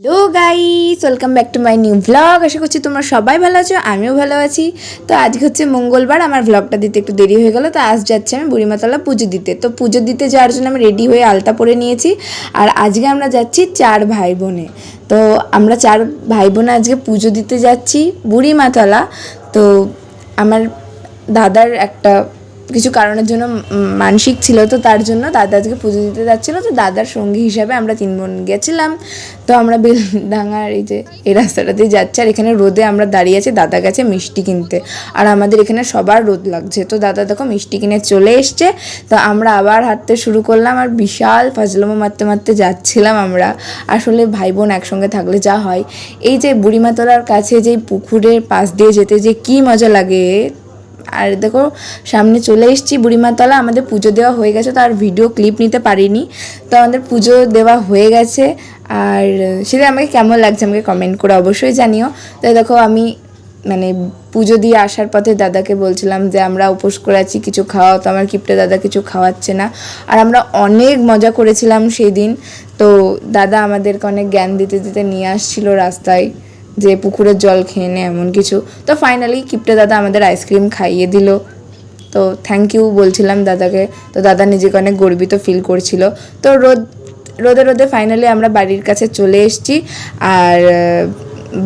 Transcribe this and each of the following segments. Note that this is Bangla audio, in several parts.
Hello guys, welcome back to my new vlog. আশা করছি তোমরা সবাই ভালো আছো, আমিও ভালো আছি। তো আজকে হচ্ছে মঙ্গলবার, আমার ভ্লগটা দিতে একটু দেরি হয়ে গেলো। তো আজ যাচ্ছি আমি বুড়িমাতলা পুজো দিতে। তো পুজো দিতে যাওয়ার জন্য আমি রেডি হয়ে আলতা পরে নিয়েছি। আর আজকে আমরা যাচ্ছি 4 ভাই বোনে। তো আমরা 4 ভাই বোনে আজকে পুজো দিতে যাচ্ছি বুড়িমাতলা। তো আমার দাদার একটা কিছু কারণের জন্য মানসিক ছিল, তো তার জন্য দাদা আজকে পুজো দিতে যাচ্ছিলো। তো দাদার সঙ্গী হিসাবে আমরা 3 বোন গেছিলাম। তো আমরা বেলডাঙার এই রাস্তাটাতেই যাচ্ছি। আর এখানে রোদে আমরা দাঁড়িয়ে আছি, দাদা গেছে মিষ্টি কিনতে। আর আমাদের এখানে সবার রোদ লাগছে। তো দাদা দেখো মিষ্টি কিনে চলে এসছে। তো আমরা আবার হাঁটতে শুরু করলাম। আর বিশাল ফাজলামো মারতে মারতে যাচ্ছিলাম আমরা। আসলে ভাই বোন একসঙ্গে থাকলে যা হয়, এই যে বুড়িমাতলার কাছে যে পুকুরের পাশ দিয়ে যেতে যে কী মজা লাগে। আর দেখো সামনে চলে এসেছি বুড়িমাতলা। আমাদের পুজো দেওয়া হয়ে গেছে, তো আর ভিডিও ক্লিপ নিতে পারিনি। তো আমাদের পুজো দেওয়া হয়ে গেছে। আর সেটা আমাকে কেমন লাগছে আমাকে কমেন্ট করে অবশ্যই জানিও। তো দেখো আমি পুজো দিয়ে আসার পথে দাদাকে বলছিলাম যে আমরা উপোস করে আছি, কিছু খাওয়াও। তো আমার কিপটে দাদা কিছু খাওয়াচ্ছে না। আর আমরা অনেক মজা করেছিলাম সেই দিন। তো দাদা আমাদেরকে অনেক জ্ঞান দিতে দিতে নিয়ে আসছিলো রাস্তায়, যে পুকুরের জল খেয়ে নে এমন কিছু। তো ফাইনালি কিপটে দাদা আমাদের আইসক্রিম খাইয়ে দিল। তো থ্যাংক ইউ বলছিলাম দাদাকে। তো দাদা নিজেকে অনেক গর্বিত ফিল করছিল। তো রোদে রোদে ফাইনালি আমরা বাড়ির কাছে চলে এসেছি। আর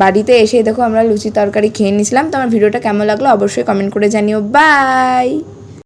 বাড়িতে এসে দেখো আমরা লুচি তরকারি খেয়ে নিয়েছিলাম। তো আমার ভিডিওটা কেমন লাগলো অবশ্যই কমেন্ট করে জানিও। বাই।